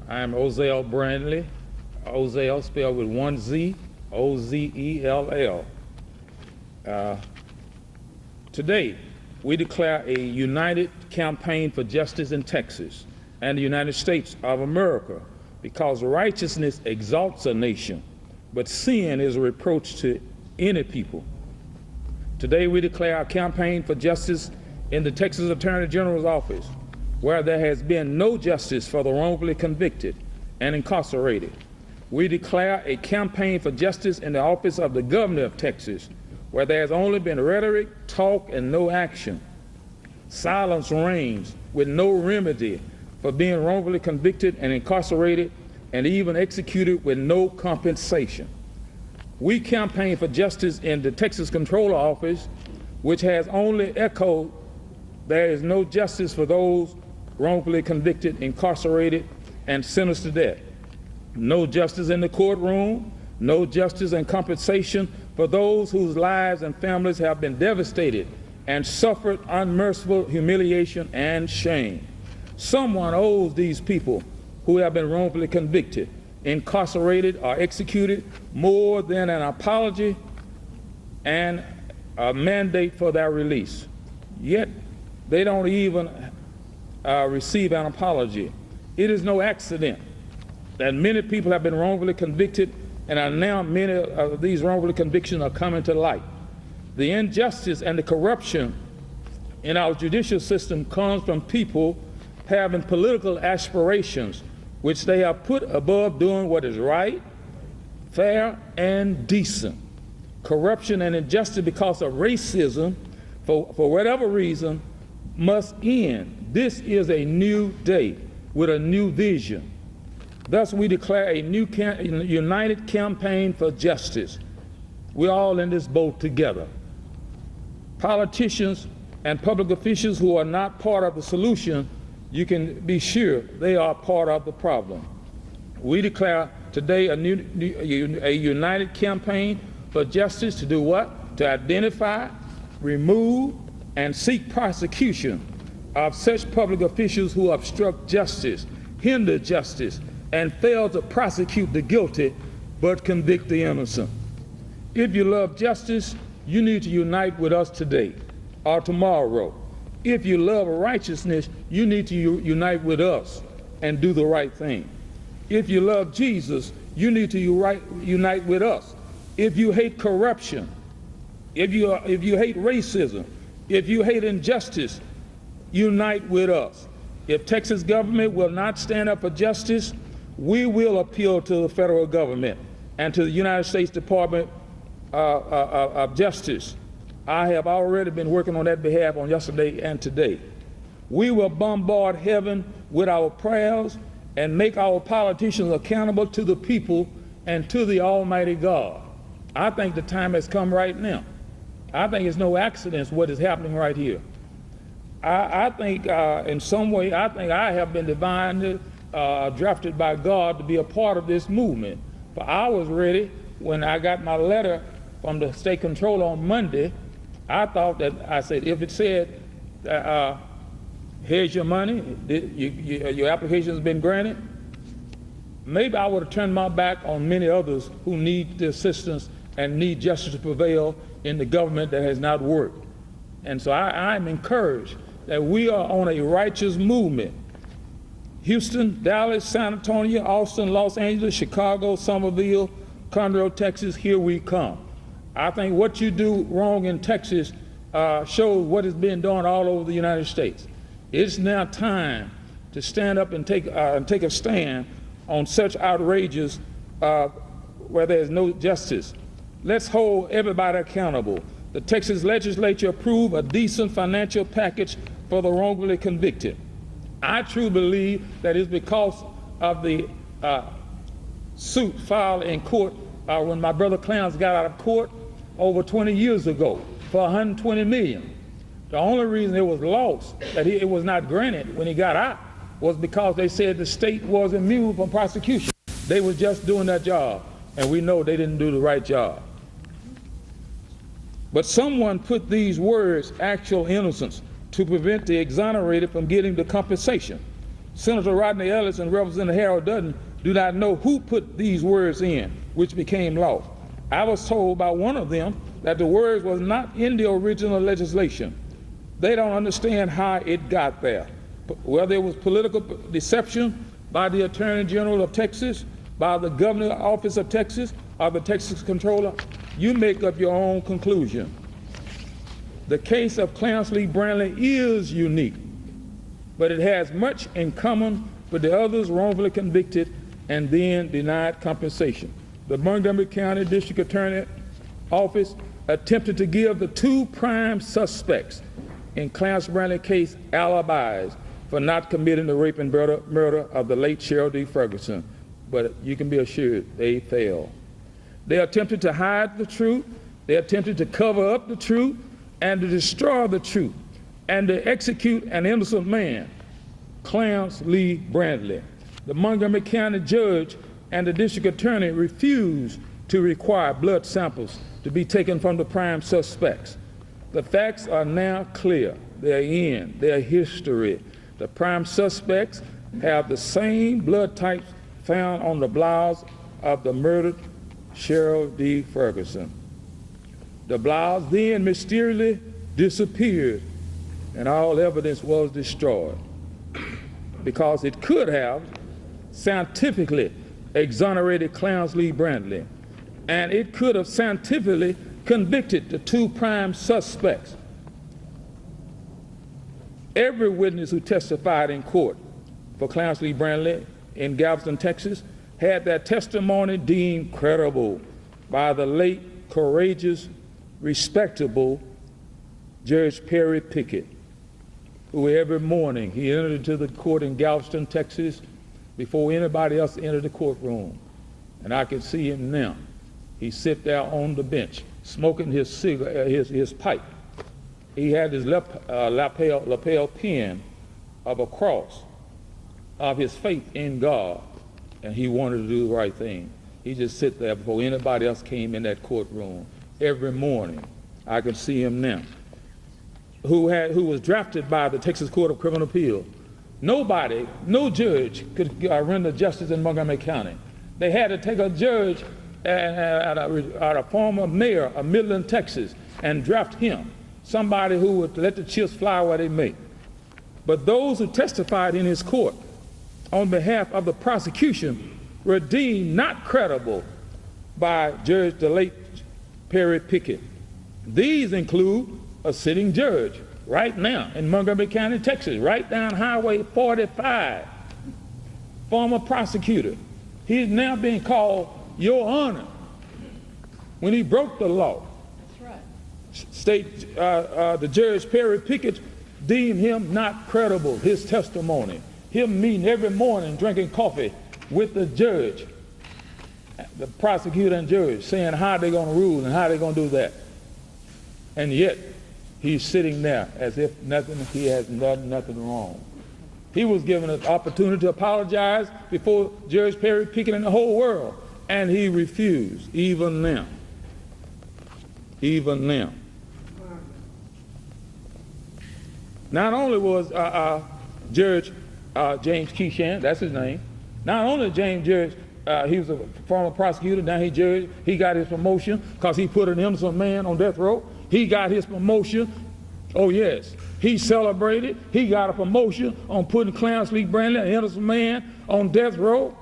I am Ozell Brandley, Ozell spelled with one Z, O-Z-E-L-L. Today, we declare a united campaign for justice in Texas and the United States of America, because righteousness exalts a nation, but sin is a reproach to any people. Today, we declare a campaign for justice in the Texas Attorney General's office, where there has been no justice for the wrongfully convicted and incarcerated. We declare a campaign for justice in the office of the governor of Texas, where there has only been rhetoric, talk, and no action. Silence reigns with no remedy for being wrongfully convicted and incarcerated and even executed with no compensation. We campaign for justice in the Texas Comptroller office, which has only echoed, there is no justice for those wrongfully convicted, incarcerated, and sentenced to death. No justice in the courtroom, no justice and compensation for those whose lives and families have been devastated and suffered unmerciful humiliation and shame. Someone owes these people who have been wrongfully convicted, incarcerated, or executed more than an apology and a mandate for their release. Yet they don't even receive an apology. It is no accident that many people have been wrongfully convicted, and are now many of these wrongfully convictions are coming to light. The injustice and the corruption in our judicial system comes from people having political aspirations, which they have put above doing what is right, fair, and decent. Corruption and injustice because of racism, for whatever reason, must end. This is a new day with a new vision. Thus, we declare a new united campaign for justice. We're all in this boat together. Politicians and public officials who are not part of the solution, you can be sure they are part of the problem. We declare today a united campaign for justice to do what? To identify, remove, and seek prosecution of such public officials who obstruct justice, hinder justice, and fail to prosecute the guilty but convict the innocent. If you love justice, you need to unite with us today or tomorrow. If you love righteousness, you need to unite with us and do the right thing. If you love Jesus, you need to unite with us. If you hate corruption, if you hate racism, if you hate injustice, unite with us. If Texas government will not stand up for justice, we will appeal to the federal government and to the United States Department of Justice. I have already been working on that behalf on yesterday and today. We will bombard heaven with our prayers and make our politicians accountable to the people and to the Almighty God. I think the time has come right now. I think it's no accident what is happening right here. I think in some way, I think I have been divinely drafted by God to be a part of this movement. But I was ready when I got my letter from the state controller on Monday. I thought that, I said, if it said, here's your money, your application has been granted, maybe I would have turned my back on many others who need the assistance and need justice to prevail in the government that has not worked. And so I'm encouraged that we are on a righteous movement. Houston, Dallas, San Antonio, Austin, Los Angeles, Chicago, Somerville, Conroe, Texas, here we come. I think what you do wrong in Texas shows what is being done all over the United States. It's now time to stand up and take a stand on such outrages where there's no justice. Let's hold everybody accountable. The Texas legislature approved a decent financial package for the wrongfully convicted. I truly believe that it's because of the suit filed in court when my brother Clarence got out of court over 20 years ago for $120 million. The only reason it was lost, that it was not granted when he got out, was because they said the state was immune from prosecution. They were just doing their job, and we know they didn't do the right job. But someone put these words, actual innocence, to prevent the exonerated from getting the compensation. Senator Rodney Ellis and Representative Harold Dutton do not know who put these words in, which became law. I was told by one of them that the words was not in the original legislation. They don't understand how it got there. Whether it was political deception by the Attorney General of Texas, by the Governor's Office of Texas, or the Texas Comptroller, you make up your own conclusion. The case of Clarence Lee Brandley is unique, but it has much in common with the others wrongfully convicted and then denied compensation. The Montgomery County District Attorney Office attempted to give the two prime suspects in Clarence Brandley case alibis for not committing the rape and murder of the late Cheryl D. Ferguson, but you can be assured they failed. They attempted to hide the truth, they attempted to cover up the truth, and to destroy the truth, and to execute an innocent man, Clarence Lee Brandley. The Montgomery County judge and the district attorney refused to require blood samples to be taken from the prime suspects. The facts are now clear. They're in, they're history. The prime suspects have the same blood types found on the blouse of the murdered Cheryl D. Ferguson. The blouse then mysteriously disappeared and all evidence was destroyed because it could have scientifically exonerated Clarence Lee Brandley, and it could have scientifically convicted the two prime suspects. Every witness who testified in court for Clarence Lee Brandley in Galveston, Texas, had their testimony deemed credible by the late, courageous, respectable Judge Perry Pickett, who every morning he entered into the court in Galveston, Texas, before anybody else entered the courtroom. And I can see him now. He sit there on the bench, smoking his pipe. He had his lapel pin of a cross of his faith in God, and he wanted to do the right thing. He just sit there before anybody else came in that courtroom every morning. I can see him now. Who was drafted by the Texas Court of Criminal Appeal. Nobody, no judge could render justice in Montgomery County. They had to take a judge at a former mayor of Midland, Texas, and draft him, somebody who would let the chips fly where they may. But those who testified in his court on behalf of the prosecution were deemed not credible by the late Perry Pickett. These include a sitting judge right now in Montgomery County, Texas, right down Highway 45, former prosecutor. He's now being called Your Honor when he broke the law. That's right. The Judge Perry Pickett deemed him not credible, his testimony. Him meeting every morning, drinking coffee with the judge, the prosecutor and judge, saying how they're going to rule and how they're going to do that. And yet, he's sitting there as if he has done nothing wrong. He was given an opportunity to apologize before Judge Perry Pickett and the whole world, and he refused, even now. Even now. Not only was Judge James Keeshan, that's his name, not only Judge, he was a former prosecutor, now he got his promotion because he put an innocent man on death row. He got his promotion. Oh yes, he celebrated. He got a promotion on putting Clarence Lee Brandley, an innocent man, on death row,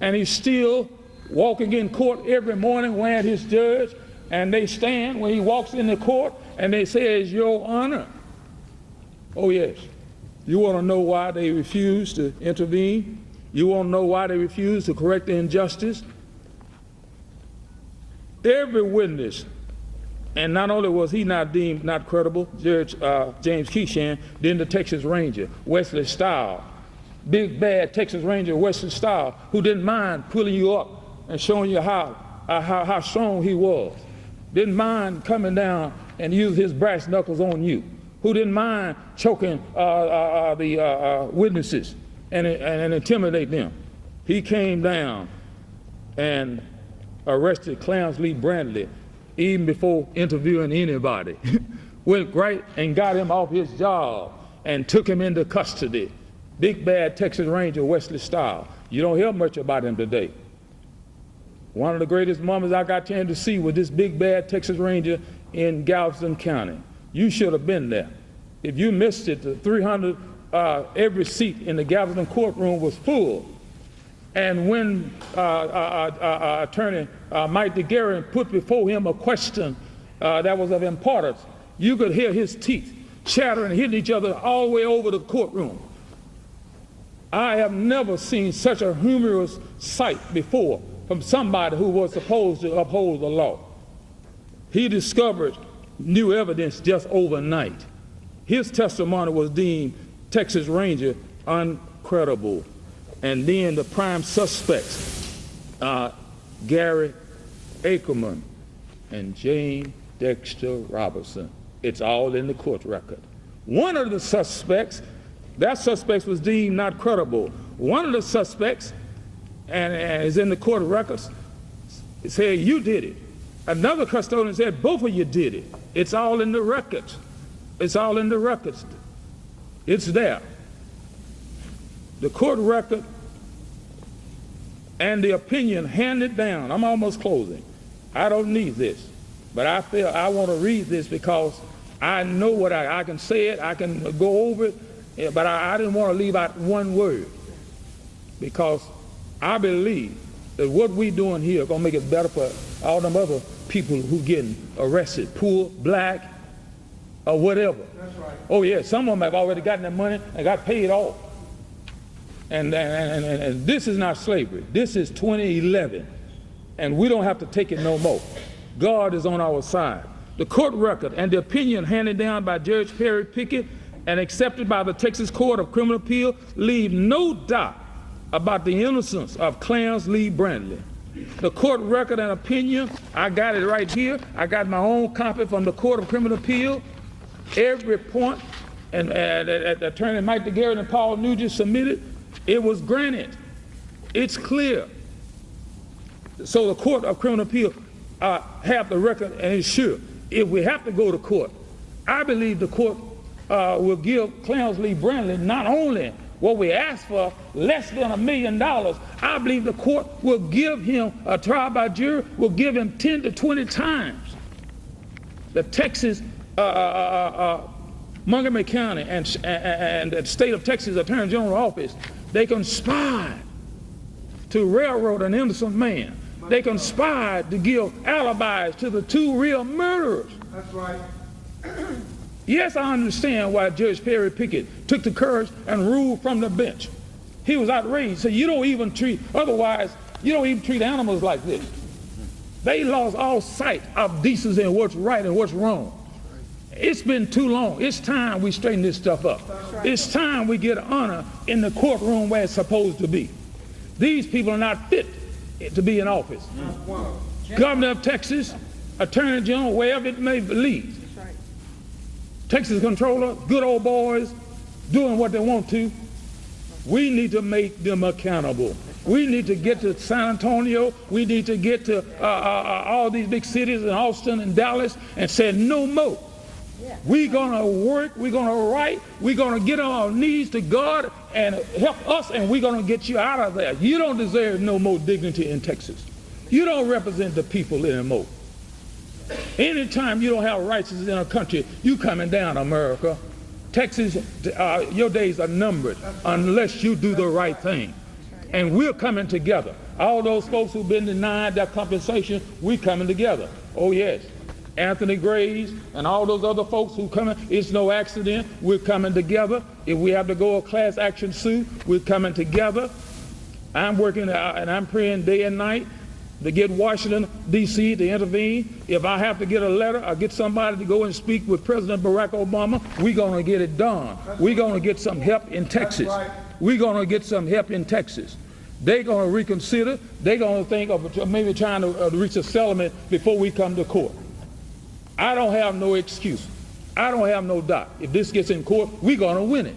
and he's still walking in court every morning wearing his judge, and they stand when he walks in the court and they say, "It's Your Honor." Oh yes. You want to know why they refuse to intervene? You want to know why they refuse to correct the injustice? Every witness, and not only was he not deemed not credible, Judge James Keeshan, then the Texas Ranger, Wesley Stahl, big bad Texas Ranger Wesley Stahl, who didn't mind pulling you up and showing you how strong he was, didn't mind coming down and use his brass knuckles on you, who didn't mind choking the witnesses and intimidate them. He came down and arrested Clarence Lee Brandley even before interviewing anybody. Went right and got him off his job and took him into custody Big bad Texas Ranger Wesley Stiles. You don't hear much about him today. One of the greatest moments I got a chance to see was this big bad Texas Ranger in Galveston County. You should have been there. If you missed it, the 300, every seat in the Galveston courtroom was full. And when attorney Mike DeGarren put before him a question that was of importance, you could hear his teeth chattering, hitting each other all the way over the courtroom. I have never seen such a humorous sight before from somebody who was supposed to uphold the law. He discovered new evidence just overnight. His testimony was deemed Texas Ranger uncredible. And then the prime suspects, Gary Ackerman and Jane Dexter Robertson. It's all in the court record. One of the suspects, that suspect was deemed not credible. One of the suspects, and is in the court records, said, you did it. Another custodian said, both of you did it. It's all in the records. It's all in the records. It's there. The court record and the opinion handed down. I'm almost closing. I don't need this, but I feel I want to read this because I know what I can say it, I can go over it, but I didn't want to leave out one word because I believe that what we're doing here is going to make it better for all them other people who getting arrested, poor, black, or whatever. That's right. Oh yeah, some of them have already gotten their money and got paid off. And this is not slavery. This is 2011. And we don't have to take it no more. God is on our side. The court record and the opinion handed down by Judge Perry Pickett and accepted by the Texas Court of Criminal Appeal leave no doubt about the innocence of Clarence Brandley. The court record and opinion, I got it right here. I got my own copy from the Court of Criminal Appeal. Every point, and Attorney Mike DeGarren and Paul Nugent submitted, it was granted. It's clear. So the Court of Criminal Appeal have the record, and it's sure. If we have to go to court, I believe the court will give Clarence Brandley not only what we asked for, less than $1 million. I believe the court will give him, a trial by jury, will give him 10 to 20 times the Texas Montgomery County and the state of Texas Attorney General office. They conspired to railroad an innocent man. They conspired to give alibis to the two real murderers. That's right. Yes, I understand why Judge Perry Pickett took the courage and ruled from the bench. He was outraged. So you don't even treat animals like this. They lost all sight of decency and what's right and what's wrong. It's been too long. It's time we straighten this stuff up. It's time we get honor in the courtroom where it's supposed to be. These people are not fit to be in office. Governor of Texas, Attorney General, wherever it may lead. Texas Comptroller, good old boys, doing what they want to. We need to make them accountable. We need to get to San Antonio. We need to get to all these big cities in Austin and Dallas and say no more. We're going to work, we're going to write, we're going to get on our knees to God and help us, and we're going to get you out of there. You don't deserve no more dignity in Texas. You don't represent the people anymore. Anytime you don't have righteousness in a country, you coming down, America. Texas, your days are numbered unless you do the right thing. And we're coming together. All those folks who've been denied that compensation, we're coming together. Oh yes. Anthony Graves and all those other folks who coming, it's no accident. We're coming together. If we have to go a class action suit, we're coming together. I'm working and I'm praying day and night to get Washington, D.C. to intervene. If I have to get a letter or get somebody to go and speak with President Barack Obama, we're going to get it done. We're going to get some help in Texas. We're going to get some help in Texas. They're going to reconsider. They're going to think of maybe trying to reach a settlement before we come to court. I don't have no excuse. I don't have no doubt. If this gets in court, we're going to win it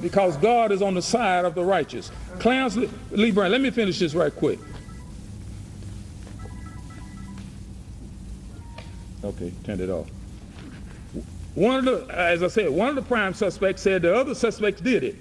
because God is on the side of the righteous. Clarence Brandley, let me finish this right quick. Okay, turned it off. As I said, one of the prime suspects said the other suspects did it.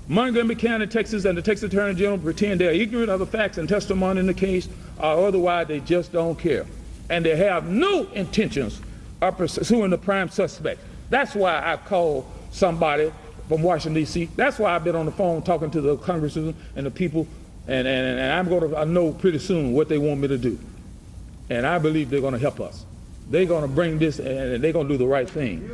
Montgomery County, Texas, and the Texas Attorney General pretend they're ignorant of the facts and testimony in the case, or otherwise they just don't care. And they have no intentions of pursuing the prime suspect. That's why I called somebody from Washington, D.C. That's why I've been on the phone talking to the congressmen and the people, and I'm going to know pretty soon what they want me to do. And I believe they're going to help us. They're going to bring this, and they're going to do the right thing.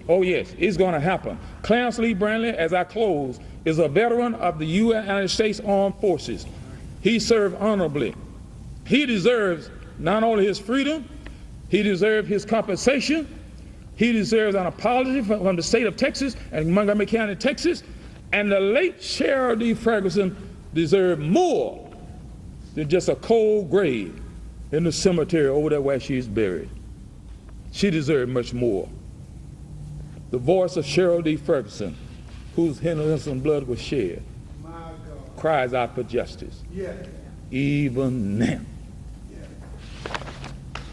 Oh, yes, it's going to happen. Clarence Lee Brandley, as I close, is a veteran of the United States Armed Forces. He served honorably. He deserves not only his freedom, he deserves his compensation, he deserves an apology from the state of Texas and Montgomery County, Texas, and the late Cheryl D. Ferguson deserved more than just a cold grave in the cemetery over there where she is buried. She deserved much more. The voice of Cheryl D. Ferguson, whose innocent blood was shed, cries out for justice, even now.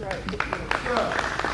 Right.